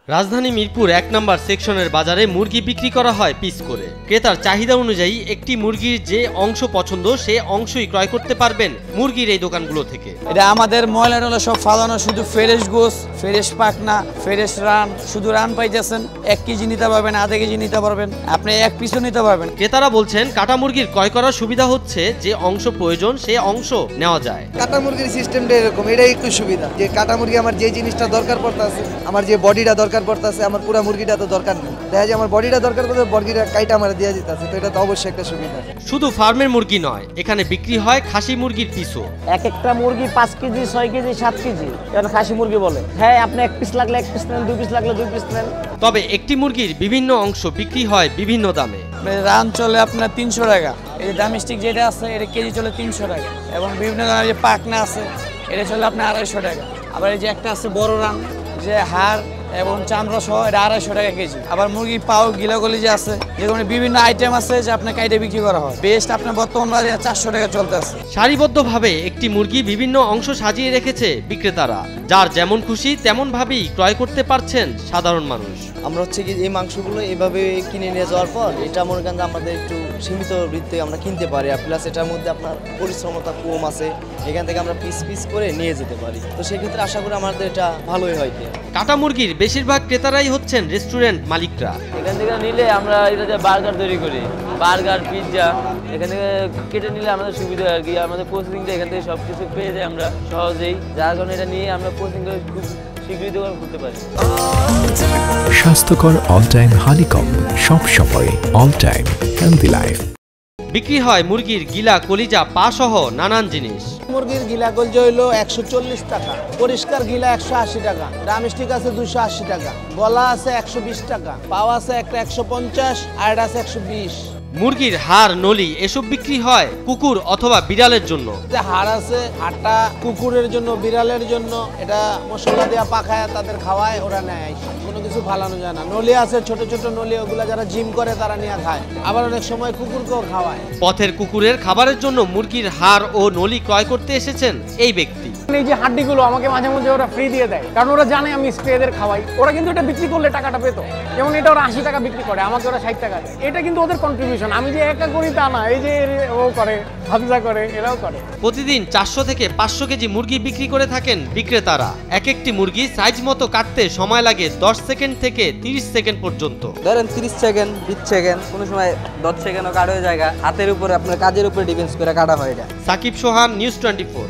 রাজধানী মিরপুর ১ নম্বর সেকশনের বাজারে মুরগি বিক্রি করা হয় পিস করে। ক্রেতার চাহিদা অনুযায়ী একটি মুরগির যে অংশ পছন্দ সে অংশই ক্রয় করতে পারবেন মুরগির এই দোকানগুলো থেকে। এটা আমাদের ময়লা সব ফালানো, শুধু ফ্রেশ গোস, ফ্রেশ পাখনা, ফ্রেশ রান, শুধু রান পাইতেছেন। 1 কেজি নিতে পারবেন, আধা কেজি নিতে পারবেন, আপনি 1 পিসও নিতে পারবেন। ক্রেতারা বলছেন কাটা মুরগির ক্রয় করার সুবিধা হচ্ছে যে অংশ প্রয়োজন সে অংশ নেওয়া যায়। কাটা মুরগির সিস্টেমটা এরকম, এটাই একটু সুবিধা যে কাটা মুরগি আমার যে জিনিসটা দরকার পড়তেছে, আমার যে বডিটা দরকার পড়তেছে, আমার পুরো মুরগিটা তো দরকার নেই। দেখা যায় আমার বডিটা দরকার পড়তে মুরগিটা কাইটা আমার দিয়ে দিতেছে, তো এটা তো অবশ্যই একটা সুবিধা। শুধু ফার্মের মুরগি নয়, এখানে বিক্রি হয় খাসি মুরগির পিসও। একটা মুরগি 5 কেজি, 6 কেজি, 7 কেজি কারণ খাসি মুরগি বলে। হ্যাঁ, আপনি 1 পিস লাগলে 1 পিস নেন, 2 পিস লাগলে 2 পিস নেন। তবে একটি মুরগির বিভিন্ন অংশ বিক্রি হয় বিভিন্ন দামে। রান চলে আপনার 300 টাকা, এই যে ডামিস্টিক যেটা আছে এটা কেজি চলে 300 টাকা, এবং বিভিন্ন ধরনের যে পাখনা আছে এটা চলে আপনার 250 টাকা। আবার এই যে একটা আছে বড় রান, যে হাড় এবং চামড়া সহ, এটা 250 টাকা কেজি। আবার মুরগি পাও গিলাগলি যে আছে, যেরকম বিভিন্ন আইটেম আছে যে আপনার কাইটে বিক্রি করা হয়। বেস্ট আপনার বর্তমান বাজারে 400 টাকা চলতে আছে। সারিবদ্ধভাবে একটি মুরগি বিভিন্ন অংশ সাজিয়ে রেখেছে বিক্রেতারা, যার যেমন খুশি তেমন ভাবেই ক্রয় করতে পারছেন সাধারণ মানুষ। আমরা হচ্ছে কি এই মাংসগুলো এইভাবে কিনে নিয়ে যাওয়ার পর এটা মনে করেন আমাদের একটু সীমিত বৃত্তে আমরা কিনতে পারি, আর প্লাস এটার মধ্যে আপনার পরিশ্রমতা কম আছে, এখান থেকে আমরা পিস পিস করে নিয়ে যেতে পারি। তো সেক্ষেত্রে আশা করি আমাদের এটা ভালোই হয়। কাটা মুরগির বেশিরভাগ ক্রেতারাই হচ্ছেন রেস্টুরেন্ট মালিকরা। এখান থেকে নিলে আমরা এটা যে বার্গার তৈরি করি, বার্গার, পিৎজা এখান থেকে কেটে নিলে আমাদের সুবিধা হয় আর কি। আমাদের প্রসেসিংটা এখান থেকে সব কিছু পেয়ে যাই আমরা সহজেই, যার কারণে এটা নিয়ে আমরা প্রসেসিং করে খুব শীঘ্রই দোকান করতে পারি। স্বাস্থ্যকর অল টাইম হানিকম, সব সময় অল টাইম হেলদি লাইফ। বিক্রি হয় মুরগির গিলা, কলিজা, পা সহ নানান জিনিস। মুরগির গিলা কলজা হইলো 140 টাকা, পরিষ্কার গিলা 180 টাকা, ডামিস্টিক আছে 280 টাকা, গলা আছে 120 টাকা, পাও আছে একটা 150, আর আছে 120। মুরগির হাড়, নলি এসব বিক্রি হয় কুকুর অথবা বিড়ালের জন্য। হাড় আছে, হাড়টা কুকুরের জন্য, বিড়ালের জন্য, এটা মশলা দেওয়া পাখায় তাদের খাওয়ায়, ওরা নেয়, কোনো কিছু ফালানো যায় না। নলি আছে ছোট ছোট নলি, ওগুলা যারা জিম করে তারা নিয়ে খায়, আবার অনেক সময় কুকুরকেও খাওয়ায়। পথের কুকুরের খাবারের জন্য মুরগির হাড় ও নলি ক্রয় করতে এসেছেন এই ব্যক্তি। এই যে হাড্ডিগুলো আমাকে মাঝে মাঝে ওরা ফ্রি দিয়ে দেয়, কারণ ওরা জানে আমি স্প্রেদের খাওয়াই। ওরা কিন্তু এটা বিক্রি করলে টাকাটা পেত, যেমন এটা ওরা 80 টাকা বিক্রি করে, আমাকে ওরা 60 টাকা দেয়। এটা কিন্তু ওদের কন্ট্রিবিউশন, আমি যে একা করি তা না, এই যে ও করে, হামজা করে, এরাও করে। প্রতিদিন 400 থেকে 500 কেজি মুরগি বিক্রি করে থাকেন বিক্রেতারা। এক একটি মুরগি সাইজ মতো কাটতে সময় লাগে 10 সেকেন্ড থেকে 30 সেকেন্ড পর্যন্ত। ধরেন 30 সেকেন্ড, 20 সেকেন্ড, কোনো সময় 10 সেকেন্ডও কাটা হয়ে যায়। হাতের উপরে আপনার কাজের উপরে ডিপেন্ডস করে কাটা হয় এটা। সাকিব সোহান, নিউজ 24।